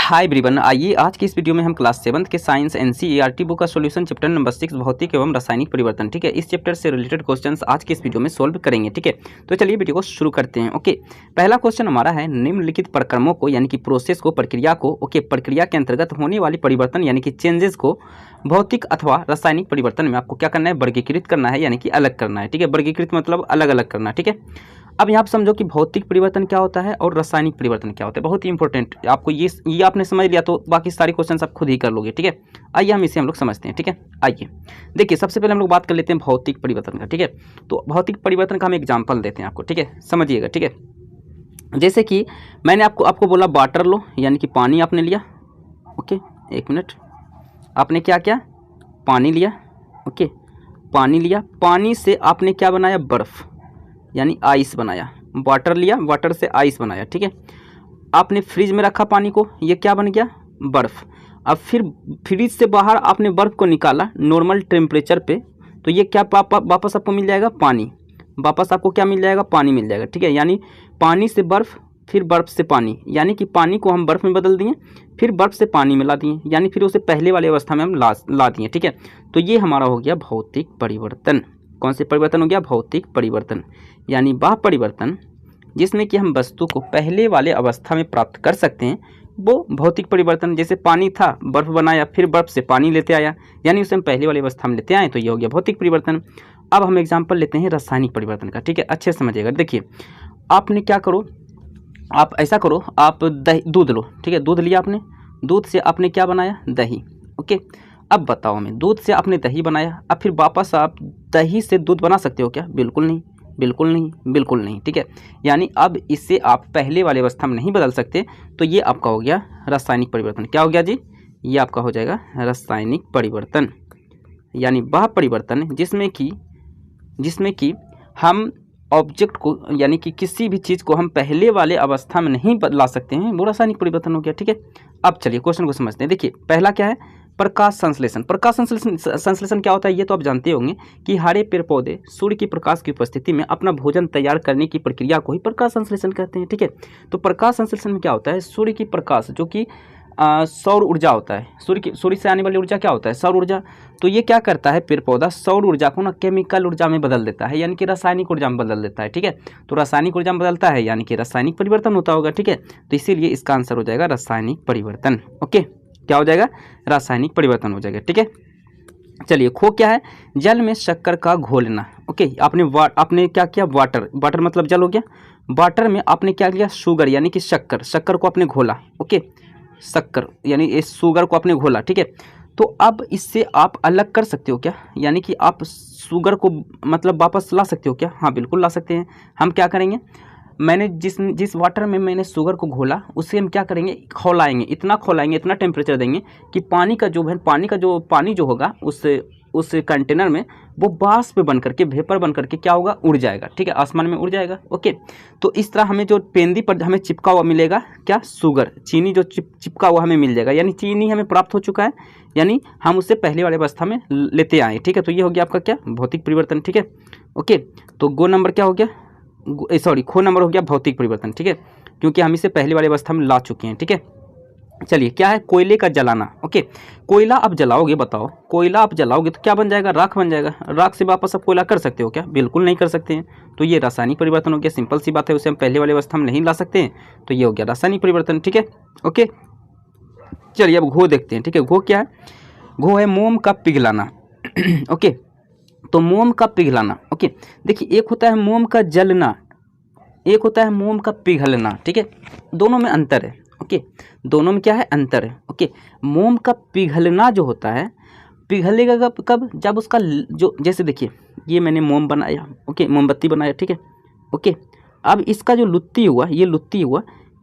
Hi everyone, आइए आज की इस वीडियो में हम क्लास 7th के साइंस एनसीईआरटी बुक का सॉल्यूशन चैप्टर नंबर 6 भौतिक एवं रासायनिक परिवर्तन, ठीक है, इस चैप्टर से रिलेटेड क्वेश्चंस आज की इस वीडियो में सोल्व करेंगे। ठीक है, तो चलिए वीडियो को शुरू करते हैं। ओके, पहला क्वेश्चन हमारा है निम्नलिखित प्रक्रमों को यानी कि प्रोसेस को, प्रक्रिया को, प्रक्रिया के अंतर्गत होने वाली परिवर्तन यानी कि चेंजेस को भौतिक अथवा रासायनिक परिवर्तन में आपको क्या करना है, वर्गीकृत करना है यानी कि अलग करना है। ठीक है, वर्गीकृत मतलब अलग अलग करना। ठीक है, अब यहाँ पर समझो कि भौतिक परिवर्तन क्या होता है और रासायनिक परिवर्तन क्या होता है। बहुत ही इंपॉर्टेंट, आपको ये आपने समझ लिया तो बाकी सारे क्वेश्चंस आप खुद ही कर लोगे। ठीक है, आइए हम लोग समझते हैं। ठीक है, आइए देखिए, सबसे पहले हम लोग बात कर लेते हैं भौतिक परिवर्तन का। ठीक है, तो भौतिक परिवर्तन का हम एग्जाम्पल देते हैं आपको। ठीक है, समझिएगा। ठीक है, जैसे कि मैंने आपको बोला वाटर लो यानी कि पानी आपने लिया। ओके, एक मिनट, आपने क्या किया, पानी लिया। ओके, पानी लिया, पानी से आपने क्या बनाया, बर्फ़ यानी आइस बनाया। वाटर लिया, वाटर से आइस बनाया। ठीक है, आपने फ्रिज में रखा पानी को, ये क्या बन गया, बर्फ़। अब फिर फ्रिज से बाहर आपने बर्फ़ को निकाला नॉर्मल टेम्परेचर पे, तो ये क्या वापस आपको मिल जाएगा, पानी। वापस आपको क्या मिल जाएगा, पानी मिल जाएगा। ठीक है, यानी पानी से बर्फ़, फिर बर्फ़ से पानी, यानी कि पानी को हम बर्फ़ में बदल दिए, फिर बर्फ़ से पानी में ला दिए, यानी फिर उसे पहले वाली अवस्था में हम ला दिए। ठीक है, तो ये हमारा हो गया भौतिक परिवर्तन। कौन से परिवर्तन हो गया, भौतिक परिवर्तन, यानी वह परिवर्तन जिसमें कि हम वस्तु को पहले वाले अवस्था में प्राप्त कर सकते हैं, वो भौतिक परिवर्तन। जैसे पानी था, बर्फ़ बनाया, फिर बर्फ़ से पानी लेते आया, यानी उसे हम पहले वाली अवस्था में लेते आए, तो ये हो गया भौतिक परिवर्तन। अब हम एग्जाम्पल लेते हैं रासायनिक परिवर्तन का। ठीक है, अच्छे से समझिएगा। देखिए, आपने क्या करो, आप ऐसा करो, आप दूध लो। ठीक है, दूध लिया आपने, दूध से आपने क्या बनाया, दही। ओके, अब बताओ हमें, दूध से आपने दही बनाया, अब फिर वापस आप दही से दूध बना सकते हो क्या, बिल्कुल नहीं, बिल्कुल नहीं, बिल्कुल नहीं। ठीक है, यानी अब इससे आप पहले वाली अवस्था में नहीं बदल सकते, तो ये आपका हो गया रासायनिक परिवर्तन। क्या हो गया जी, ये आपका हो जाएगा रासायनिक परिवर्तन, यानी वह परिवर्तन जिसमें कि हम ऑब्जेक्ट को यानी कि किसी भी चीज़ को हम पहले वाले अवस्था में नहीं बदला सकते हैं, वो रासायनिक परिवर्तन हो गया। ठीक है, अब चलिए क्वेश्चन को समझते हैं। देखिए, पहला क्या है, प्रकाश संश्लेषण। प्रकाश संश्लेषण क्या होता है, ये तो आप जानते होंगे कि हरे पेड़ पौधे सूर्य की प्रकाश की उपस्थिति में अपना भोजन तैयार करने की प्रक्रिया को ही प्रकाश संश्लेषण कहते हैं। ठीक है, तो प्रकाश संश्लेषण में क्या होता है, सूर्य की प्रकाश जो कि सौर ऊर्जा होता है, सूर्य से आने वाली ऊर्जा क्या होता है, सौर ऊर्जा। तो ये क्या करता है, पेड़ पौधा सौर ऊर्जा को ना केमिकल ऊर्जा में बदल देता है, यानी कि रासायनिक ऊर्जा में बदल देता है। ठीक है, तो रासायनिक ऊर्जा में बदलता है यानी कि रासायनिक परिवर्तन होता होगा। ठीक है, तो इसीलिए इसका आंसर हो जाएगा रासायनिक परिवर्तन। ओके, क्या हो जाएगा, रासायनिक परिवर्तन हो जाएगा। ठीक है, चलिए, खो क्या है, जल में शक्कर का घोलना। ओके, आपने क्या किया, वाटर मतलब जल हो गया, वाटर में आपने क्या किया, शुगर यानी कि शक्कर को आपने घोला। ओके, शक्कर यानी इस शुगर को आपने घोला। ठीक है, तो अब इससे आप अलग कर सकते हो क्या, यानी कि आप शुगर को मतलब वापस ला सकते हो क्या, हाँ बिल्कुल ला सकते हैं। हम क्या करेंगे, मैंने जिस वाटर में मैंने शुगर को घोला उसे हम क्या करेंगे, खौलाएंगे, इतना टेम्परेचर देंगे कि पानी जो होगा उस कंटेनर में वो वाष्प बन करके, वेपर बन करके क्या होगा, उड़ जाएगा। ठीक है, आसमान में उड़ जाएगा। ओके, तो इस तरह हमें जो पेंदी पर हमें चिपका हुआ मिलेगा क्या, शुगर, चीनी जो चिपका हुआ हमें मिल जाएगा, यानी चीनी हमें प्राप्त हो चुका है, यानी हम उससे पहले वाले अवस्था में लेते आए। ठीक है, तो ये हो गया आपका क्या, भौतिक परिवर्तन। ठीक है, ओके, तो खो नंबर हो गया भौतिक परिवर्तन। ठीक है, क्योंकि हम इसे पहले वाली अवस्था में ला चुके हैं। ठीक है, चलिए, क्या है, कोयले का जलाना। ओके, कोयला आप जलाओगे, बताओ कोयला आप जलाओगे तो क्या बन जाएगा, राख बन जाएगा। राख से वापस आप कोयला कर सकते हो क्या, बिल्कुल नहीं कर सकते हैं। तो ये रासायनिक परिवर्तन हो गया, सिंपल सी बात है, उसे हम पहले वाली अवस्था में नहीं ला सकते हैं, तो ये हो गया रासायनिक परिवर्तन। ठीक है, ओके, चलिए अब घो देखते हैं। ठीक है, घो क्या है, घो है मोम का पिघलाना। ओके, तो मोम का पिघलाना। ओके, देखिए, एक होता है मोम का जलना, एक होता है मोम का पिघलना। ठीक है, दोनों में अंतर है। ओके, दोनों में क्या है, अंतर है। ओके, मोम का पिघलना जो होता है, पिघलेगा कब, जब उसका जो, जैसे देखिए, ये मैंने मोम बनाया। ओके, मोमबत्ती बनाया। ठीक है, ओके, अब इसका जो लुत्ती हुआ, ये लुत्ती हुआ,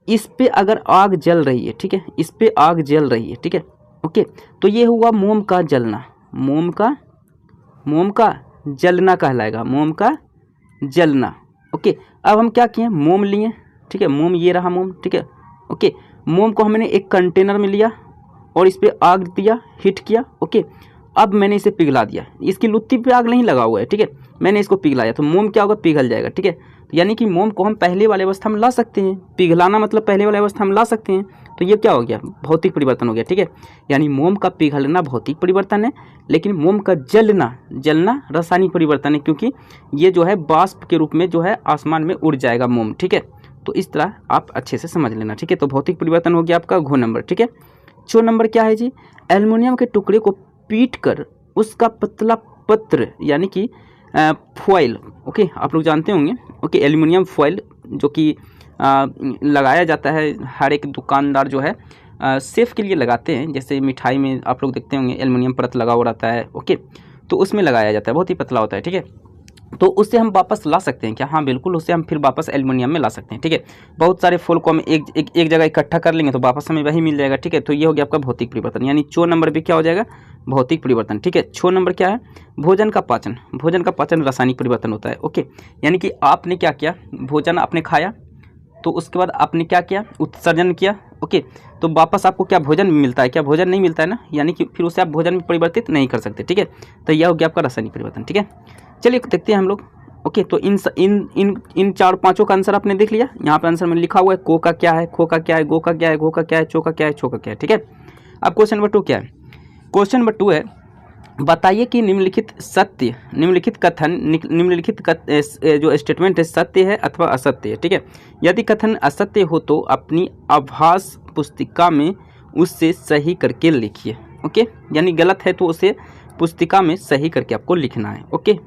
इस पे अगर आग जल रही है, ठीक है, इस पे आग जल रही है। ठीक है, ओके, तो ये हुआ मोम का जलना, मोम का जलना कहलाएगा, मोम का जलना। ओके, अब हम क्या किए, मोम लिए। ठीक है, मोम, ये रहा मोम। ठीक है, ओके, मोम को हमने एक कंटेनर में लिया और इस पर आग दिया, हीट किया। ओके, अब मैंने इसे पिघला दिया, इसकी लुत्ती पे आग नहीं लगा हुआ है। ठीक है, मैंने इसको पिघलाया, तो मोम क्या होगा, पिघल जाएगा। ठीक है, यानी कि मोम को हम पहले वाले अवस्था में ला सकते हैं, पिघलाना मतलब पहले वाले अवस्था में ला सकते हैं। तो तो ये क्या हो गया, भौतिक परिवर्तन हो गया, ठीक है। यानी मोम का पिघलना भौतिक परिवर्तन है, लेकिन मोम का जलना रासायनिक परिवर्तन है, क्योंकि ये जो है वाष्प के रूप में जो है आसमान में उड़ जाएगा मोम, ठीक है। तो इस तरह आप अच्छे से समझ लेना, ठीक है। तो भौतिक परिवर्तन हो गया आपका घ नंबर, ठीक है। चो नंबर क्या है जी, एल्युमिनियम के टुकड़े को पीट कर उसका पतला पत्र यानी कि फॉइल, ओके, आप लोग जानते होंगे, ओके, एल्युमिनियम फॉइल जो कि लगाया जाता है, हर एक दुकानदार जो है सेफ के लिए लगाते हैं, जैसे मिठाई में आप लोग देखते होंगे एल्युमिनियम परत लगा हुआ रहता है, ओके, तो उसमें लगाया जाता है, बहुत ही पतला होता है, ठीक है। तो उससे हम वापस ला सकते हैं क्या, हाँ बिल्कुल, उससे हम फिर वापस एल्युमिनियम में ला सकते हैं, ठीक है। बहुत सारे फॉल को हम एक जगह इकट्ठा कर लेंगे तो वापस हमें वही मिल जाएगा, ठीक है। तो ये हो गया आपका भौतिक परिवर्तन, यानी चो नंबर भी क्या हो जाएगा, भौतिक परिवर्तन, ठीक है। छो नंबर क्या है, भोजन का पाचन रासायनिक परिवर्तन होता है, ओके। यानी कि आपने क्या किया, भोजन आपने खाया, तो उसके बाद आपने क्या किया, उत्सर्जन किया, ओके, तो वापस आपको क्या भोजन मिलता है, क्या भोजन नहीं मिलता है ना, यानी कि फिर उसे आप भोजन में परिवर्तित नहीं कर सकते, ठीक है। तो यह हो गया आपका रासायनिक परिवर्तन, ठीक है। चलिए देखते हैं हम लोग, ओके। तो इन चार पांचों का आंसर आपने देख लिया, यहाँ पे आंसर में लिखा हुआ है, को का क्या है, खो का क्या है, गो का क्या है, घो का क्या है, चो का क्या है, छो का क्या है, ठीक है। अब क्वेश्चन नंबर 2 क्या है, क्वेश्चन नंबर 2 है, बताइए कि निम्नलिखित जो स्टेटमेंट है सत्य है अथवा असत्य है, ठीक है। यदि कथन असत्य हो तो अपनी आभास पुस्तिका में उससे सही करके लिखिए, ओके। यानी गलत है तो उसे पुस्तिका में सही करके आपको लिखना है, ओके।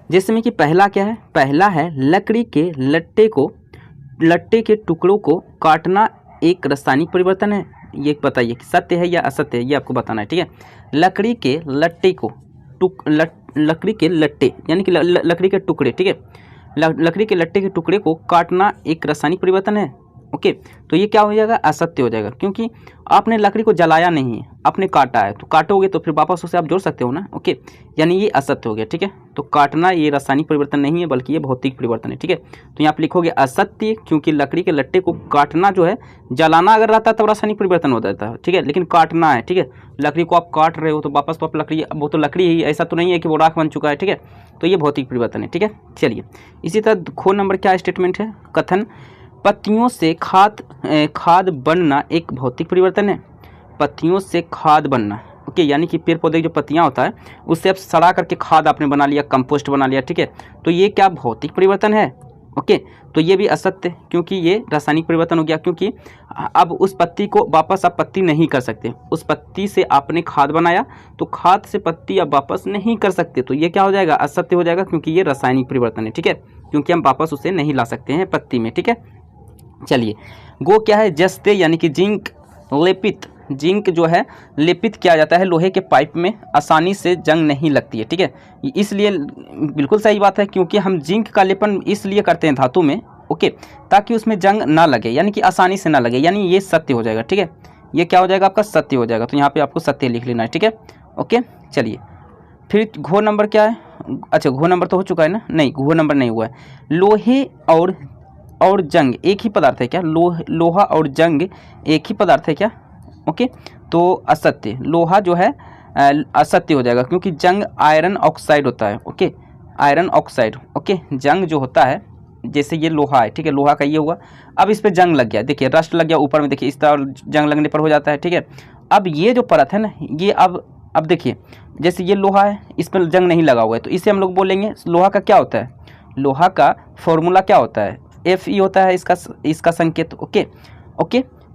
जैसे में कि पहला क्या है, पहला है लकड़ी के लट्टे के टुकड़ों को काटना एक रासायनिक परिवर्तन है, ये बताइए कि सत्य है या असत्य है, ये आपको बताना है, ठीक है। लकड़ी के लट्टे यानी कि लकड़ी के टुकड़े, ठीक है, लकड़ी के लट्टे के टुकड़े को काटना एक रासायनिक परिवर्तन है, ओके। तो ये क्या हो जाएगा, असत्य हो जाएगा, क्योंकि आपने लकड़ी को जलाया नहीं है, आपने काटा है, तो काटोगे तो फिर वापस उसे आप जोड़ सकते हो ना, ओके। यानी ये असत्य हो गया, ठीक है। तो काटना ये रासायनिक परिवर्तन नहीं है, बल्कि ये भौतिक परिवर्तन है, ठीक है। तो यहाँ पे लिखोगे असत्य, क्योंकि लकड़ी के लट्टे को काटना जो है, जलाना अगर रहता तब रासायनिक परिवर्तन हो जाता है, ठीक है, लेकिन काटना है, ठीक है। लकड़ी को आप काट रहे हो तो वापस तो आप लकड़ी, वो तो लकड़ी ही, ऐसा तो नहीं है कि वो राख बन चुका है, ठीक है। तो ये भौतिक परिवर्तन है, ठीक है। चलिए इसी तरह खो नंबर क्या स्टेटमेंट है, कथन पत्तियों से खाद बनना एक भौतिक परिवर्तन है, पत्तियों से खाद बनना, ओके। यानी कि पेड़ पौधे की जो पत्तियां होता है उससे आप सड़ा करके खाद आपने बना लिया, कंपोस्ट बना लिया, ठीक है। तो ये क्या भौतिक परिवर्तन है, ओके। तो ये भी असत्य, क्योंकि ये रासायनिक परिवर्तन हो गया, क्योंकि अब उस पत्ती को वापस आप पत्ती नहीं कर सकते, उस पत्ती से आपने खाद बनाया तो खाद से पत्ती आप वापस नहीं कर सकते, तो ये क्या हो जाएगा, असत्य हो जाएगा, क्योंकि ये रासायनिक परिवर्तन है, ठीक है, क्योंकि हम वापस उसे नहीं ला सकते हैं पत्ती में, ठीक है। चलिए गो क्या है, जस्ते यानी कि जिंक जो है लेपित किया जाता है लोहे के पाइप में, आसानी से जंग नहीं लगती है, ठीक है। इसलिए बिल्कुल सही बात है, क्योंकि हम जिंक का लेपन इसलिए करते हैं धातु में, ओके, ताकि उसमें जंग ना लगे, यानी कि आसानी से ना लगे, यानी ये सत्य हो जाएगा, ठीक है। ये क्या हो जाएगा आपका, सत्य हो जाएगा। तो यहाँ पे आपको सत्य लिख लेना है, ठीक है, ओके। चलिए फिर घो नंबर क्या है, अच्छा घो नंबर तो हो चुका है ना, नहीं घो नंबर नहीं हुआ है। लोहे और जंग एक ही पदार्थ है क्या, लोहा और जंग एक ही पदार्थ है क्या, ओके। तो असत्य, लोहा जो है असत्य हो जाएगा, क्योंकि जंग आयरन ऑक्साइड होता है, ओके, आयरन ऑक्साइड, ओके। जंग जो होता है, जैसे ये लोहा है, ठीक है, लोहा का ये हुआ, अब इस पे जंग लग गया, देखिए रस्ट लग गया ऊपर में, देखिए इस तरह जंग लगने पर हो जाता है, ठीक है। अब ये जो परत है ना, ये अब देखिए जैसे ये लोहा है, इस पर जंग नहीं लगा हुआ है, तो इसे हम लोग बोलेंगे लोहा का क्या होता है, लोहा का फॉर्मूला क्या होता है, Fe होता है इसका संकेत, ओके।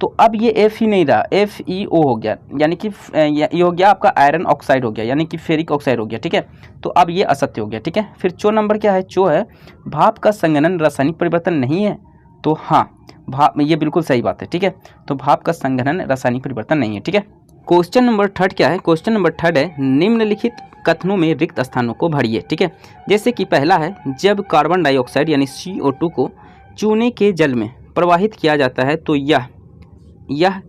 तो अब ये Fe नहीं रहा, FeO हो गया, यानी कि ये हो गया आपका आयरन ऑक्साइड हो गया, यानी कि फेरिक ऑक्साइड हो गया, ठीक है। तो अब ये असत्य हो गया, ठीक है। फिर चो नंबर क्या है, चो है भाप का संघनन रासायनिक परिवर्तन नहीं है, तो हाँ भाप, ये बिल्कुल सही बात है, ठीक है। तो भाप का संघनन रासायनिक परिवर्तन नहीं है, ठीक है। क्वेश्चन नंबर 3 क्या है, क्वेश्चन नंबर 3 है निम्नलिखित कथनों में रिक्त स्थानों को भरिए, ठीक है। जैसे कि पहला है, जब कार्बन डाइऑक्साइड यानी CO2 को चूने के जल में प्रवाहित किया जाता है तो यह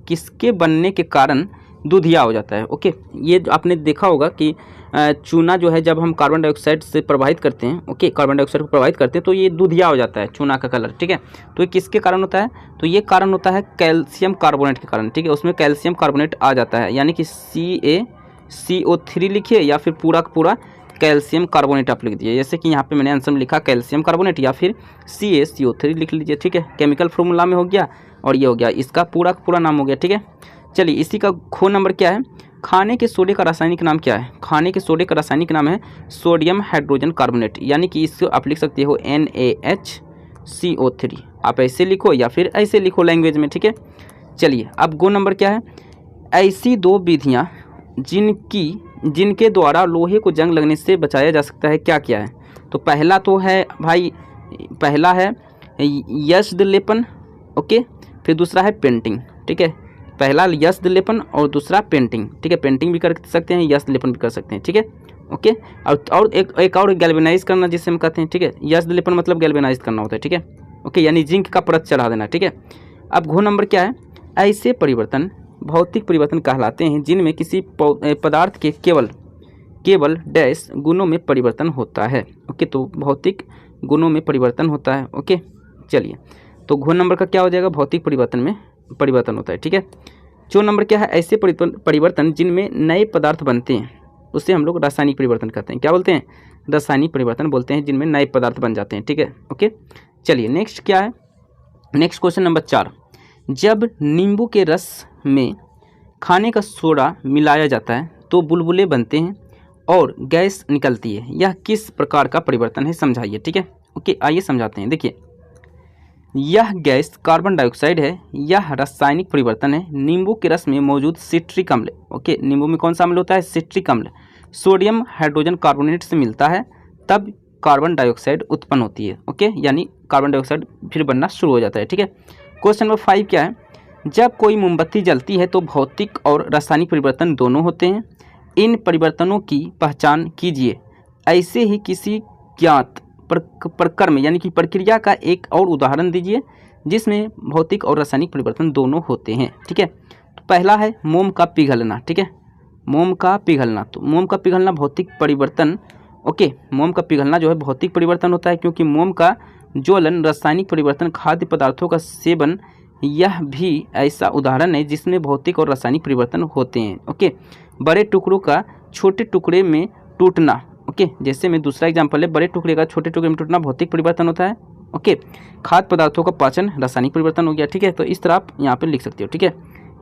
किसके बनने के कारण दूधिया हो जाता है, ओके। ये आपने देखा होगा कि चूना जो है जब हम कार्बन डाइऑक्साइड से प्रवाहित करते हैं, ओके, कार्बन डाइऑक्साइड को प्रवाहित करते हैं तो ये दूधिया हो जाता है चूना का कलर, ठीक है। तो ये किसके कारण होता है, तो ये कारण होता है कैल्शियम कार्बोनेट के कारण, ठीक है। उसमें कैल्शियम कार्बोनेट आ जाता है, यानी कि CaCO3 लिखिए या फिर पूरा का पूरा कैल्शियम कार्बोनेट आप लिख दीजिए, जैसे कि यहाँ पे मैंने आंसर में लिखा कैल्शियम कार्बोनेट, या फिर CaCO3 लिख लीजिए, ठीक है। केमिकल फॉर्मूला में हो गया, और ये हो गया इसका पूरा नाम हो गया, ठीक है। चलिए इसी का खो नंबर क्या है, खाने के सोडे का रासायनिक नाम क्या है, खाने के सोडे का रासायनिक नाम है सोडियम हाइड्रोजन कार्बोनेट, यानी कि इसको आप लिख सकते हो NaHCO3, आप ऐसे लिखो या फिर ऐसे लिखो लैंग्वेज में, ठीक है। चलिए अब गो नंबर क्या है, ऐसी दो विधियाँ जिनके द्वारा लोहे को जंग लगने से बचाया जा सकता है क्या क्या है। तो पहला तो है भाई, पहला है यस्द लेपन, ओके, फिर दूसरा है पेंटिंग, ठीक है। पहला यस्द लेपन और दूसरा पेंटिंग, ठीक है। पेंटिंग भी कर सकते हैं, यस्द लेपन भी कर सकते हैं, ठीक है, ओके। और एक और गैल्वेनाइज करना जिसे हम कहते हैं, ठीक है। यस्द लेपन मतलब गैल्वेनाइज करना होता है, ठीक है, ओके, यानी जिंक का परत चढ़ा देना, ठीक है। अब घो नंबर क्या है, ऐसे परिवर्तन भौतिक परिवर्तन कहलाते हैं जिनमें किसी पदार्थ के केवल डैश गुणों में परिवर्तन होता है, ओके। तो भौतिक गुणों में परिवर्तन होता है, ओके। चलिए तो घो नंबर का क्या हो जाएगा, भौतिक परिवर्तन में परिवर्तन होता है, ठीक है। चो नंबर क्या है, ऐसे परिवर्तन जिनमें नए पदार्थ बनते हैं उसे हम लोग रासायनिक परिवर्तन कहते हैं, क्या बोलते हैं, रासायनिक परिवर्तन बोलते हैं जिनमें नए पदार्थ बन जाते हैं, ठीक है, ओके। चलिए नेक्स्ट क्या है, नेक्स्ट क्वेश्चन नंबर 4, जब नींबू के रस में खाने का सोडा मिलाया जाता है तो बुलबुले बनते हैं और गैस निकलती है, यह किस प्रकार का परिवर्तन है, समझाइए, ठीक है, ओके। आइए समझाते हैं। देखिए यह गैस कार्बन डाइऑक्साइड है, यह रासायनिक परिवर्तन है नींबू के रस में मौजूद सिट्रिक अम्ल, ओके, नींबू में कौन सा अम्ल होता है, सिट्रिक अम्ल, सोडियम हाइड्रोजन कार्बोनेट से मिलता है तब कार्बन डाइऑक्साइड उत्पन्न होती है, ओके, यानी कार्बन डाइऑक्साइड फिर बनना शुरू हो जाता है, ठीक है। क्वेश्चन नंबर 5 क्या है, जब कोई मोमबत्ती जलती है तो भौतिक और रासायनिक परिवर्तन दोनों होते हैं, इन परिवर्तनों की पहचान कीजिए, ऐसे ही किसी ज्ञात प्रक्रम यानी कि प्रक्रिया का एक और उदाहरण दीजिए जिसमें भौतिक और रासायनिक परिवर्तन दोनों होते हैं, ठीक है। तो पहला है मोम का पिघलना, ठीक है, मोम का पिघलना, तो मोम का पिघलना भौतिक परिवर्तन, ओके, मोम का पिघलना जो है भौतिक परिवर्तन होता है क्योंकि मोम का ज्वलन रासायनिक परिवर्तन, खाद्य पदार्थों का सेवन यह भी ऐसा उदाहरण है जिसमें भौतिक और रासायनिक परिवर्तन होते हैं, ओके। बड़े टुकड़ों का छोटे टुकड़े में टूटना, ओके, जैसे में दूसरा एग्जांपल है बड़े टुकड़े का छोटे टुकड़े में टूटना भौतिक परिवर्तन होता है, ओके। खाद्य पदार्थों का पाचन रासायनिक परिवर्तन हो गया, ठीक है। तो इस तरह आप यहाँ पे लिख सकते हो, ठीक है,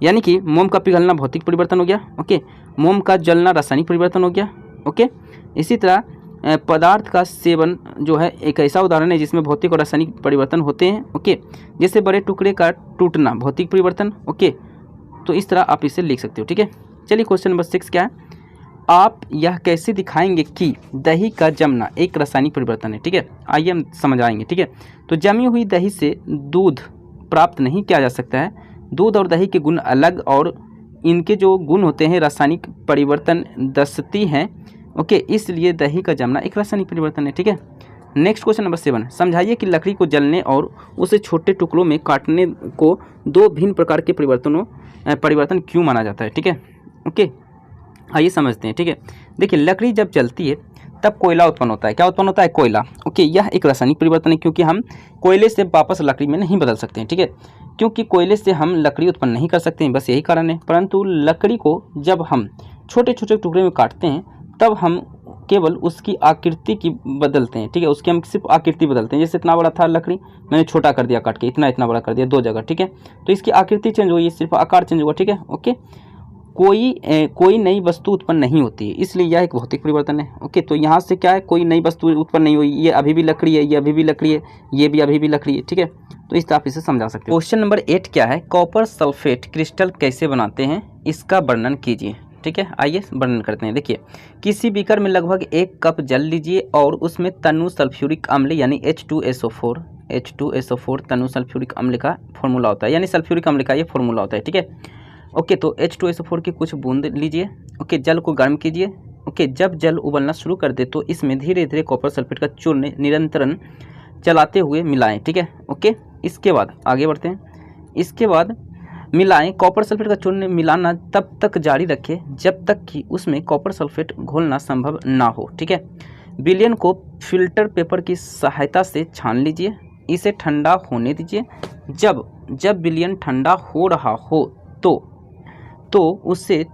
यानी कि मोम का पिघलना भौतिक परिवर्तन हो गया, ओके, मोम का जलना रासायनिक परिवर्तन हो गया, ओके। इसी तरह पदार्थ का सेवन जो है एक ऐसा उदाहरण है जिसमें भौतिक और रासायनिक परिवर्तन होते हैं, ओके, जैसे बड़े टुकड़े का टूटना भौतिक परिवर्तन, ओके। तो इस तरह आप इसे लिख सकते हो, ठीक है। चलिए क्वेश्चन नंबर 6 क्या है, आप यह कैसे दिखाएंगे कि दही का जमना एक रासायनिक परिवर्तन है, ठीक है। आइए हम समझ आएंगे, ठीक है। तो जमी हुई दही से दूध प्राप्त नहीं किया जा सकता है, दूध और दही के गुण अलग और इनके जो गुण होते हैं रासायनिक परिवर्तन दर्शाती हैं, ओके, इसलिए दही का जमना एक रासायनिक परिवर्तन है, ठीक है। नेक्स्ट क्वेश्चन नंबर 7, समझाइए कि लकड़ी को जलने और उसे छोटे टुकड़ों में काटने को दो भिन्न प्रकार के परिवर्तन क्यों माना जाता है, ठीक है, ओके। आइए समझते हैं, ठीक है। देखिए लकड़ी जब जलती है तब कोयला उत्पन्न होता है, क्या उत्पन्न होता है, कोयला, ओके। यह एक रासायनिक परिवर्तन है क्योंकि हम कोयले से वापस लकड़ी में नहीं बदल सकते हैं, ठीक है, क्योंकि कोयले से हम लकड़ी उत्पन्न नहीं कर सकते हैं, बस यही कारण है। परंतु लकड़ी को जब हम छोटे छोटे टुकड़े में काटते हैं तब हम केवल उसकी आकृति की बदलते हैं, ठीक है, उसकी हम सिर्फ आकृति बदलते हैं। जैसे इतना बड़ा था लकड़ी, मैंने छोटा कर दिया काट के, इतना बड़ा कर दिया 2 जगह, ठीक है, तो इसकी आकृति चेंज हुई, सिर्फ आकार चेंज हुआ, ठीक है, ओके। कोई नई वस्तु उत्पन्न नहीं होती है, इसलिए यह एक भौतिक परिवर्तन है, ओके। तो यहाँ से क्या है, कोई नई वस्तु उत्पन्न नहीं हुई, ये अभी भी लकड़ी है, ये अभी भी लकड़ी है, ये भी अभी भी लकड़ी है, ठीक है। तो इस तरह आप इसे समझा सकते हो। क्वेश्चन नंबर 8 क्या है, कॉपर सल्फेट क्रिस्टल कैसे बनाते हैं, इसका वर्णन कीजिए, ठीक है। आइए वर्णन करते हैं। देखिए किसी बीकर में लगभग 1 कप जल लीजिए और उसमें तनु सल्फ्यूरिक अम्ल यानी H2SO4 तनु सल्फ्यूरिक अम्ल का फॉर्मूला होता है, यानी सल्फ्यूरिक अम्ल का ये फॉर्मूला होता है, ठीक है, ओके। तो H2SO4 की कुछ बूंद लीजिए, ओके, जल को गर्म कीजिए, ओके। जब जल उबलना शुरू कर दे तो इसमें धीरे धीरे कॉपर सल्फेट का चूर्ण निरंतरन चलाते हुए मिलाएं, ठीक है, ओके। इसके बाद आगे बढ़ते हैं, इसके बाद मिलाएं, कॉपर सल्फेट का चूर्ण मिलाना तब तक जारी रखें जब तक कि उसमें कॉपर सल्फेट घोलना संभव ना हो, ठीक है। विलयन को फिल्टर पेपर की सहायता से छान लीजिए, इसे ठंडा होने दीजिए। जब विलयन ठंडा हो रहा हो तो उसे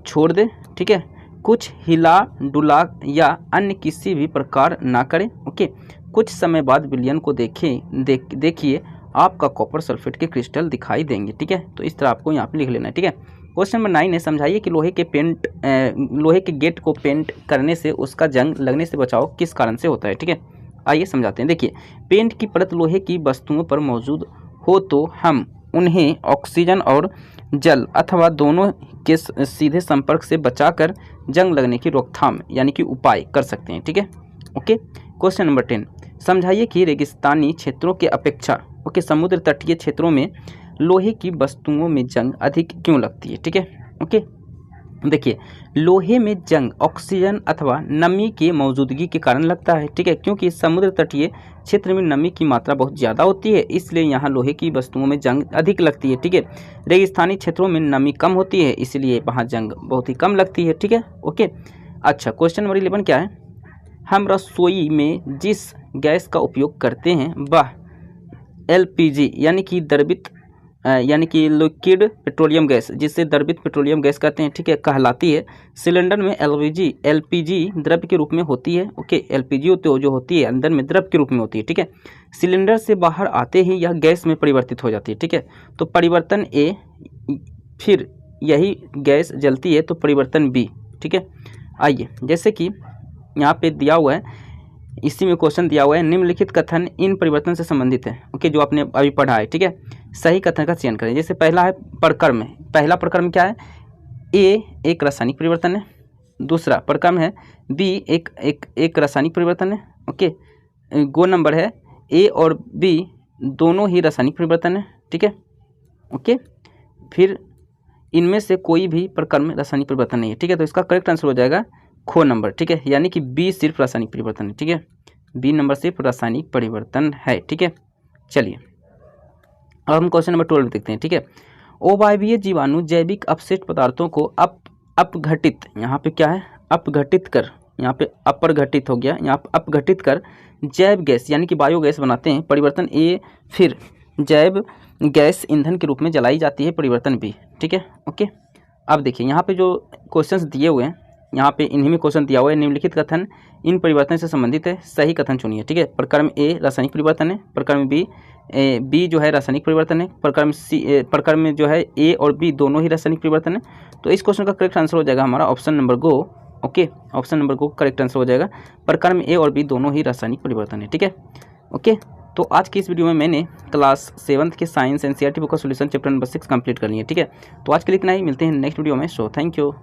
छोड़ दे, ठीक है। कुछ हिला डुला या अन्य किसी भी प्रकार ना करें, ओके। कुछ समय बाद विलयन को देखिए आपका कॉपर सल्फेट के क्रिस्टल दिखाई देंगे। ठीक है, तो इस तरह आपको यहाँ पे लिख लेना है। ठीक है, क्वेश्चन नंबर 9 है, समझाइए कि लोहे के गेट को पेंट करने से उसका जंग लगने से बचाव किस कारण से होता है। ठीक है, आइए समझाते हैं। देखिए, पेंट की परत लोहे की वस्तुओं पर मौजूद हो तो हम उन्हें ऑक्सीजन और जल अथवा दोनों के सीधे संपर्क से बचाकर जंग लगने की रोकथाम यानी कि उपाय कर सकते हैं। ठीक है, ओके। क्वेश्चन नंबर 10, समझाइए कि रेगिस्तानी क्षेत्रों के अपेक्षा समुद्र तटीय क्षेत्रों में लोहे की वस्तुओं में जंग अधिक क्यों लगती है। ठीक है, ओके। देखिए, लोहे में जंग ऑक्सीजन अथवा नमी की मौजूदगी के कारण लगता है। ठीक है, क्योंकि समुद्र तटीय क्षेत्र में नमी की मात्रा बहुत ज़्यादा होती है, इसलिए यहाँ लोहे की वस्तुओं में जंग अधिक लगती है। ठीक है, रेगिस्तानी क्षेत्रों में नमी कम होती है, इसलिए वहाँ जंग बहुत ही कम लगती है। ठीक है, ओके। अच्छा, क्वेश्चन नंबर 11 क्या है, हम रसोई में जिस गैस का उपयोग करते हैं वह LPG यानी कि लिक्विड पेट्रोलियम गैस, जिसे द्रवित पेट्रोलियम गैस कहते हैं। ठीक है, कहलाती है। सिलेंडर में LPG द्रव के रूप में होती है। ओके, LPG जो होती है अंदर में द्रव के रूप में होती है। ठीक है, सिलेंडर से बाहर आते ही यह गैस में परिवर्तित हो जाती है। ठीक है, तो परिवर्तन A, फिर यही गैस जलती है तो परिवर्तन B। ठीक है, आइए, जैसे कि यहाँ पे दिया हुआ है, इसी में क्वेश्चन दिया हुआ है, निम्नलिखित कथन इन परिवर्तन से संबंधित है। ओके, जो आपने अभी पढ़ा है। ठीक है, सही कथन का चयन करें। जैसे पहला है प्रक्रम है, पहला प्रक्रम क्या है, A एक रासायनिक परिवर्तन है, दूसरा प्रक्रम है B एक रासायनिक परिवर्तन है। ओके, गो नंबर है A और B दोनों ही रासायनिक परिवर्तन है। ठीक है, ओके, फिर इनमें से कोई भी प्रक्रम रासायनिक परिवर्तन नहीं है। ठीक है, तो इसका करेक्ट आंसर हो जाएगा खो नंबर। ठीक है, यानी कि B सिर्फ रासायनिक परिवर्तन है। ठीक है, B नंबर सिर्फ रासायनिक परिवर्तन है। ठीक है, चलिए अब हम क्वेश्चन नंबर 12 देखते हैं। ठीक है, अवायवीय जीवाणु जैविक अपशिष्ट पदार्थों को अपघटित, यहाँ पे क्या है, अपघटित कर, यहाँ पे अपरघटित हो गया, यहाँ पे अपघटित कर जैव गैस यानी कि बायोगैस बनाते हैं। परिवर्तन A, फिर जैव गैस ईंधन के रूप में जलाई जाती है। परिवर्तन B। ठीक है, ओके। अब देखिए, यहाँ पे जो क्वेश्चंस दिए हुए हैं, यहाँ पे इन्हीं में क्वेश्चन दिया हुआ है, निम्नलिखित कथन इन परिवर्तन से संबंधित है, सही कथन चुनिए। ठीक है, प्रक्रम A रासायनिक परिवर्तन है, प्रक्रम B जो है रासायनिक परिवर्तन है, प्रक्रम में जो है A और B दोनों ही रासायनिक परिवर्तन है। तो इस क्वेश्चन का करेक्ट आंसर हो जाएगा हमारा ऑप्शन नंबर गो। ओके, ऑप्शन नंबर गो करेक्ट आंसर हो जाएगा, प्रक्रम A और B दोनों ही रासायनिक परिवर्तन है। ठीक है, ओके। तो आज की इस वीडियो में मैंने क्लास 7 के साइंस NCERT बुक का सोल्यूशन चैप्टर नंबर 6 कंप्लीट कर लिया। ठीक है, तो आज के लिए इतना ही, मिलते हैं नेक्स्ट वीडियो में। So thank you.